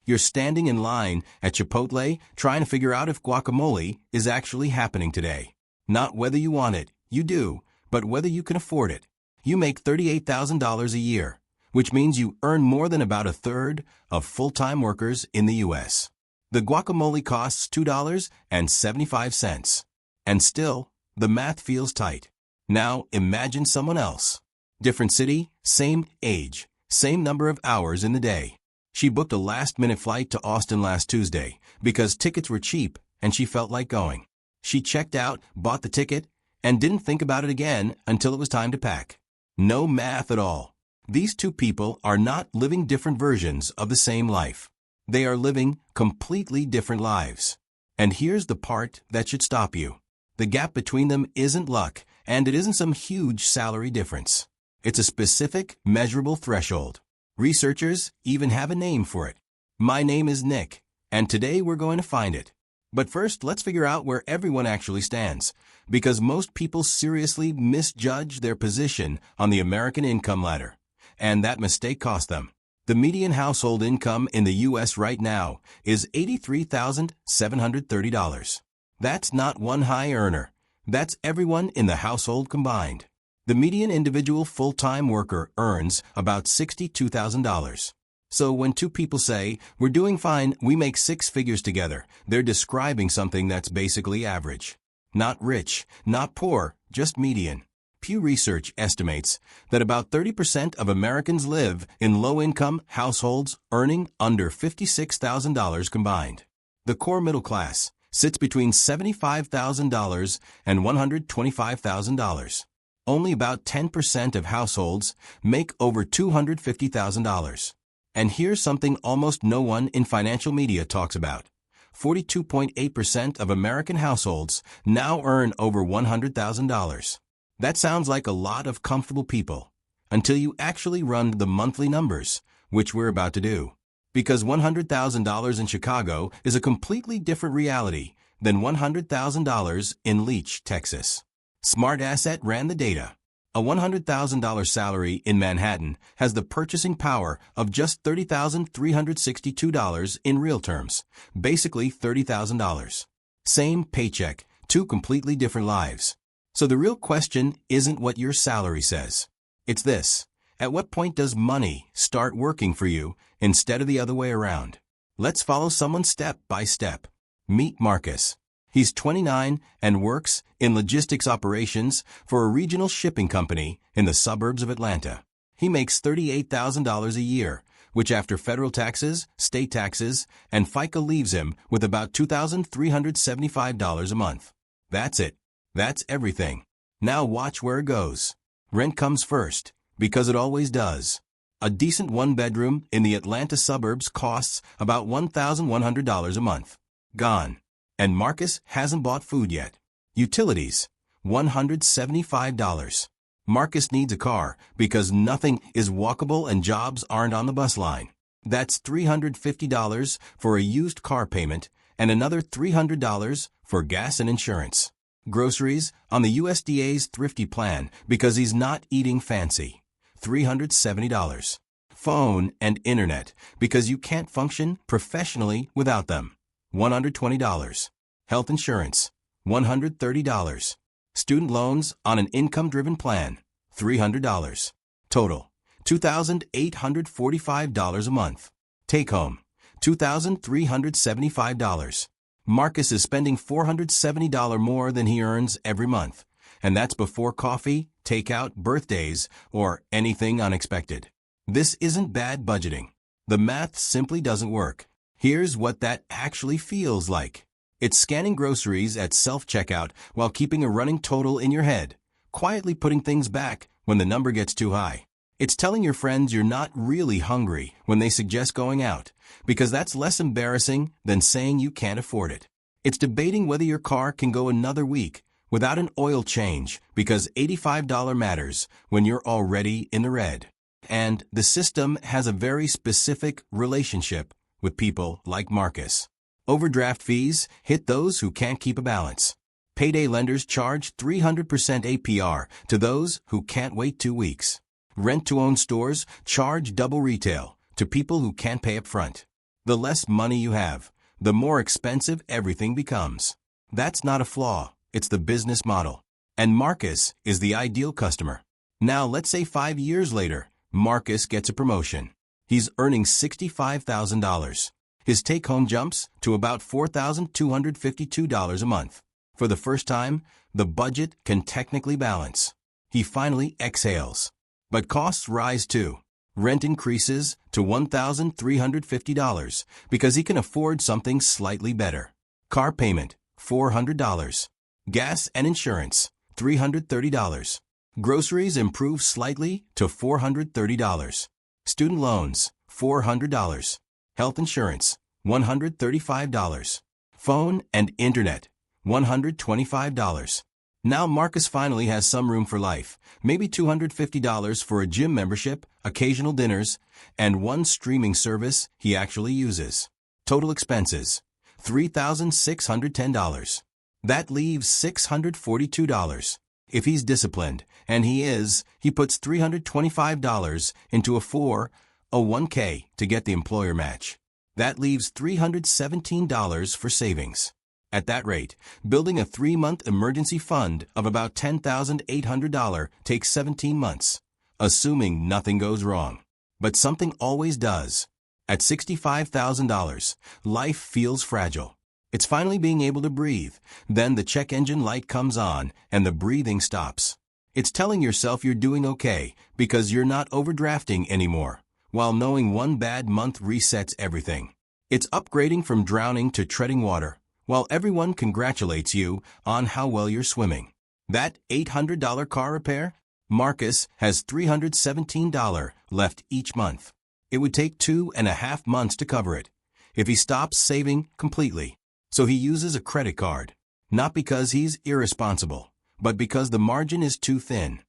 You're standing in line at Chipotle trying to figure out if guacamole is actually happening today. Not whether you want it, you do, but whether you can afford it. You make $38,000 a year, which means you earn more than about a third of full-time workers in the U.S. The guacamole costs $2.75. And still, the math feels tight. Now imagine someone else. Different city, same age, same number of hours in the day. She booked a last-minute flight to Austin last Tuesday because tickets were cheap and she felt like going. She checked out, bought the ticket, and didn't think about it again until it was time to pack. No math at all. These two people are not living different versions of the same life. They are living completely different lives. And here's the part that should stop you. The gap between them isn't luck, and it isn't some huge salary difference. It's a specific, measurable threshold. Researchers even have a name for it. My name is Nick, and today we're going to find it. But first, let's figure out where everyone actually stands, because most people seriously misjudge their position on the American income ladder, and that mistake cost them. The median household income in the U.S. right now is $83,730. That's not one high earner. That's everyone in the household combined. The median individual full-time worker earns about $62,000. So when two people say, "We're doing fine, we make six figures together," they're describing something that's basically average. Not rich, not poor, just median. Pew Research estimates that about 30% of Americans live in low-income households earning under $56,000 combined. The core middle class sits between $75,000 and $125,000. Only about 10% of households make over $250,000. And here's something almost no one in financial media talks about. 42.8% of American households now earn over $100,000. That sounds like a lot of comfortable people, until you actually run the monthly numbers, which we're about to do. Because $100,000 in Chicago is a completely different reality than $100,000 in Leach, Texas. Smart Asset ran the data. A $100,000 salary in Manhattan has the purchasing power of just $30,362 in real terms, basically $30,000. Same paycheck, two completely different lives. So the real question isn't what your salary says. It's this: at what point does money start working for you instead of the other way around? Let's follow someone step by step. Meet Marcus. He's 29 and works in logistics operations for a regional shipping company in the suburbs of Atlanta. He makes $38,000 a year, which after federal taxes, state taxes, and FICA leaves him with about $2,375 a month. That's it. That's everything. Now watch where it goes. Rent comes first, because it always does. A decent one-bedroom in the Atlanta suburbs costs about $1,100 a month. Gone. And Marcus hasn't bought food yet. Utilities, $175. Marcus needs a car because nothing is walkable and jobs aren't on the bus line. That's $350 for a used car payment and another $300 for gas and insurance. Groceries on the USDA's thrifty plan because he's not eating fancy. $370. Phone and internet because you can't function professionally without them. $120. Health insurance, $130. Student loans on an income-driven plan, $300. Total, $2,845 a month. Take home, $2,375. Marcus is spending $470 more than he earns every month, and that's before coffee, takeout, birthdays, or anything unexpected. This isn't bad budgeting. The math simply doesn't work. Here's what that actually feels like. It's scanning groceries at self-checkout while keeping a running total in your head, quietly putting things back when the number gets too high. It's telling your friends you're not really hungry when they suggest going out, because that's less embarrassing than saying you can't afford it. It's debating whether your car can go another week without an oil change because $85 matters when you're already in the red. And the system has a very specific relationship with people like Marcus. Overdraft fees hit those who can't keep a balance. Payday lenders charge 300% APR to those who can't wait 2 weeks. Rent-to-own stores charge double retail to people who can't pay up front. The less money you have, the more expensive everything becomes. That's not a flaw, it's the business model. And Marcus is the ideal customer. Now let's say 5 years later, Marcus gets a promotion. He's earning $65,000. His take-home jumps to about $4,252 a month. For the first time, the budget can technically balance. He finally exhales. But costs rise too. Rent increases to $1,350 because he can afford something slightly better. Car payment, $400. Gas and insurance, $330. Groceries improve slightly to $430. Student loans, $400. Health insurance, $135. Phone and internet, $125. Now Marcus finally has some room for life, maybe $250 for a gym membership, occasional dinners, and one streaming service he actually uses. Total expenses, $3,610. That leaves $642. If he's disciplined, and he is, he puts $325 into a 401k to get the employer match. That leaves $317 for savings. At that rate, building a 3-month emergency fund of about $10,800 takes 17 months, assuming nothing goes wrong. But something always does. At $65,000, life feels fragile. It's finally being able to breathe. Then the check engine light comes on and the breathing stops. It's telling yourself you're doing okay because you're not overdrafting anymore, while knowing one bad month resets everything. It's upgrading from drowning to treading water, while everyone congratulates you on how well you're swimming. That $800 car repair? Marcus has $317 left each month. It would take 2.5 months to cover it if he stops saving completely. So he uses a credit card, not because he's irresponsible, but because the margin is too thin.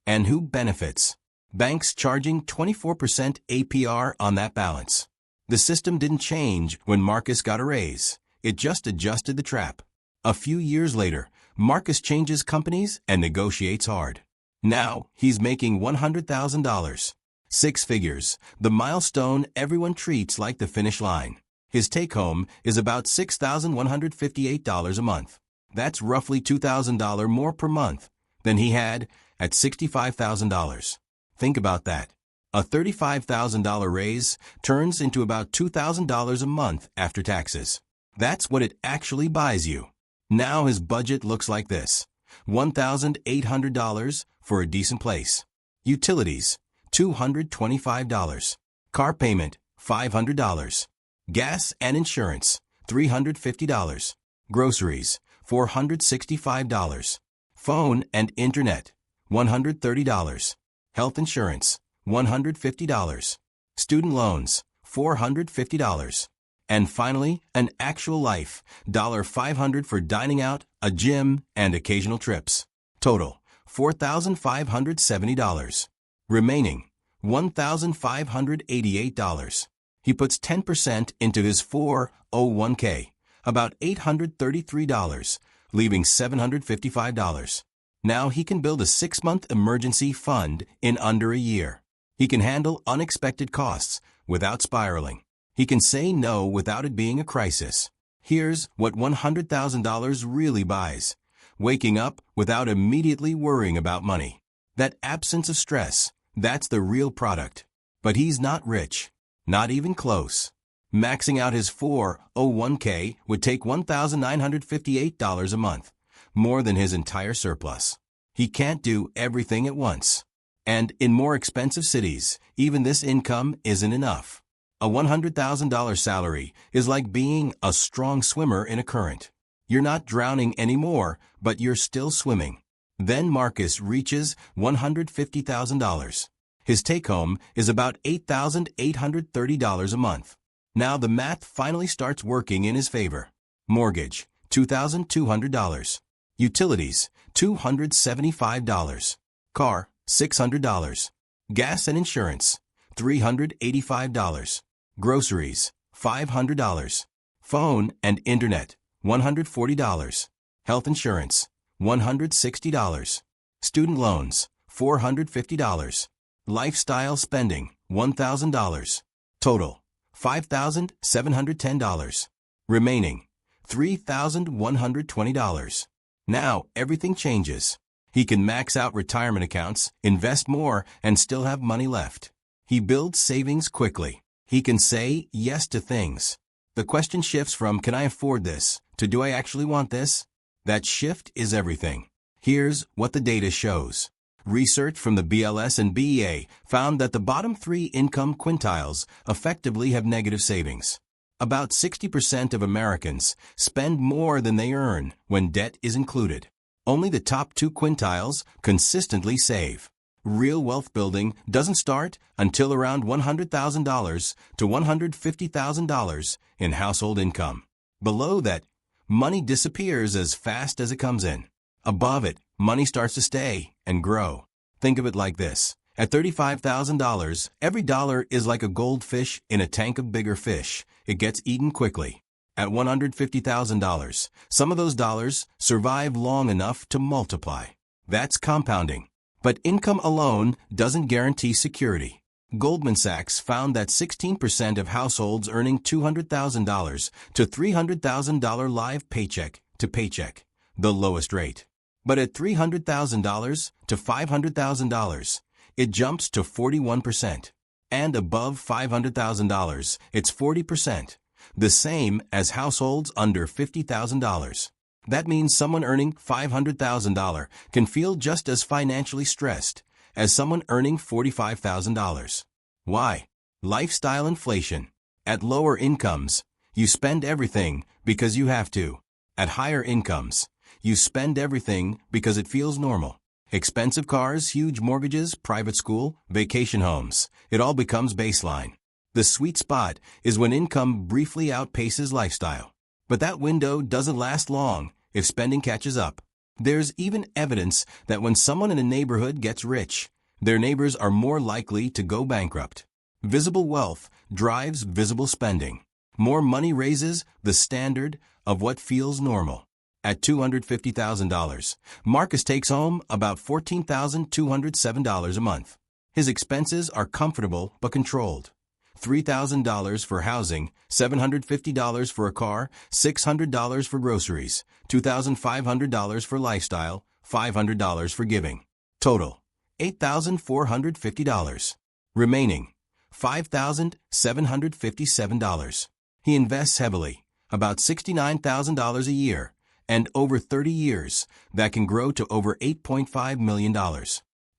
And who benefits? Banks charging 24% APR on that balance. The system didn't change when Marcus got a raise. It just adjusted the trap. A few years later, Marcus changes companies and negotiates hard. Now, he's making $100,000. 6 figures, the milestone everyone treats like the finish line. His take-home is about $6,158 a month. That's roughly $2,000 more per month than he had at $65,000. Think about that. A $35,000 raise turns into about $2,000 a month after taxes. That's what it actually buys you. Now his budget looks like this. $1,800 for a decent place. Utilities, $225. Car payment, $500. Gas and insurance, $350. Groceries, $465. Phone and internet, $130. Health insurance, $150. Student loans, $450. And finally, an actual life, $500 for dining out, a gym, and occasional trips. Total, $4,570. Remaining, $1,588. He puts 10% into his 401k, about $833, leaving $755. Now he can build a 6-month emergency fund in under a year. He can handle unexpected costs without spiraling. He can say no without it being a crisis. Here's what $100,000 really buys. Waking up without immediately worrying about money. That absence of stress, that's the real product. But he's not rich. Not even close. Maxing out his 401k would take $1,958 a month, more than his entire surplus. He can't do everything at once. And in more expensive cities, even this income isn't enough. A $100,000 salary is like being a strong swimmer in a current. You're not drowning anymore, but you're still swimming. Then Marcus reaches $150,000. His take-home is about $8,830 a month. Now the math finally starts working in his favor. Mortgage, $2,200. Utilities, $275. Car, $600. Gas and insurance, $385. Groceries, $500. Phone and internet, $140. Health insurance, $160. Student loans, $450. Lifestyle spending, $1,000. Total, $5,710. Remaining, $3,120. Now, everything changes. He can max out retirement accounts, invest more, and still have money left. He builds savings quickly. He can say yes to things. The question shifts from, can I afford this, to do I actually want this? That shift is everything. Here's what the data shows. Research from the BLS and BEA found that the bottom 3 income quintiles effectively have negative savings. About 60% of Americans spend more than they earn when debt is included. Only the top 2 quintiles consistently save. Real wealth building doesn't start until around $100,000 to $150,000 in household income. Below that, money disappears as fast as it comes in. Above it, money starts to stay and grow. Think of it like this. At $35,000, every dollar is like a goldfish in a tank of bigger fish. It gets eaten quickly. At $150,000, some of those dollars survive long enough to multiply. That's compounding. But income alone doesn't guarantee security. Goldman Sachs found that 16% of households earning $200,000 to $300,000 live paycheck to paycheck, the lowest rate. But at $300,000 to $500,000, it jumps to 41%. And above $500,000, it's 40%, the same as households under $50,000. That means someone earning $500,000 can feel just as financially stressed as someone earning $45,000. Why? Lifestyle inflation. At lower incomes, you spend everything because you have to. At higher incomes, you spend everything because it feels normal. Expensive cars, huge mortgages, private school, vacation homes. It all becomes baseline. The sweet spot is when income briefly outpaces lifestyle. But that window doesn't last long if spending catches up. There's even evidence that when someone in a neighborhood gets rich, their neighbors are more likely to go bankrupt. Visible wealth drives visible spending. More money raises the standard of what feels normal. At $250,000, Marcus takes home about $14,207 a month. His expenses are comfortable but controlled. $3,000 for housing, $750 for a car, $600 for groceries, $2,500 for lifestyle, $500 for giving. Total, $8,450. Remaining, $5,757. He invests heavily, about $69,000 a year, and over 30 years, that can grow to over $8.5 million.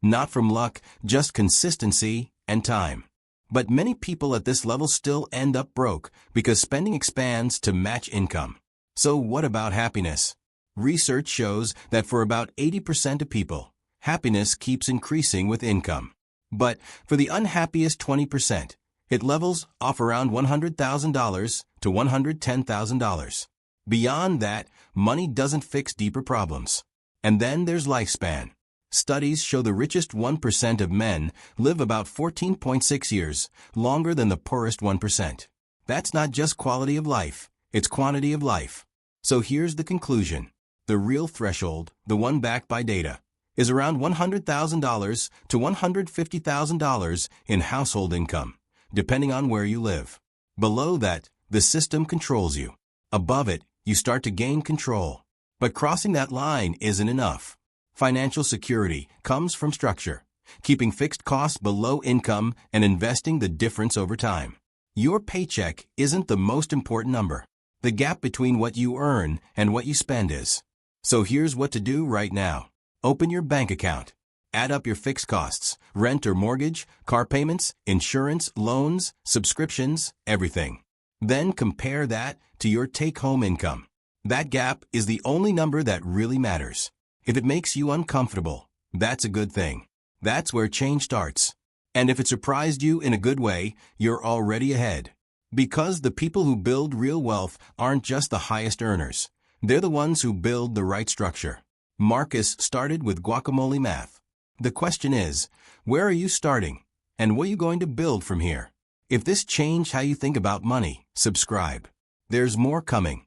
Not from luck, just consistency and time. But many people at this level still end up broke because spending expands to match income. So what about happiness? Research shows that for about 80% of people, happiness keeps increasing with income. But for the unhappiest 20%, it levels off around $100,000 to $110,000. Beyond that, money doesn't fix deeper problems. And then there's lifespan. Studies show the richest 1% of men live about 14.6 years, longer than the poorest 1%. That's not just quality of life, it's quantity of life. So here's the conclusion. The real threshold, the one backed by data, is around $100,000 to $150,000 in household income, depending on where you live. Below that, the system controls you. Above it, you start to gain control. But crossing that line isn't enough. Financial security comes from structure, keeping fixed costs below income and investing the difference over time. Your paycheck isn't the most important number. The gap between what you earn and what you spend is. So here's what to do right now. Open your bank account. Add up your fixed costs, rent or mortgage, car payments, insurance, loans, subscriptions, everything. Then compare that to your take-home income. That gap is the only number that really matters. If it makes you uncomfortable, that's a good thing. That's where change starts. And if it surprised you in a good way, you're already ahead. Because the people who build real wealth aren't just the highest earners. They're the ones who build the right structure. Marcus started with guacamole math. The question is, where are you starting? And what are you going to build from here? If this changed how you think about money, subscribe. There's more coming.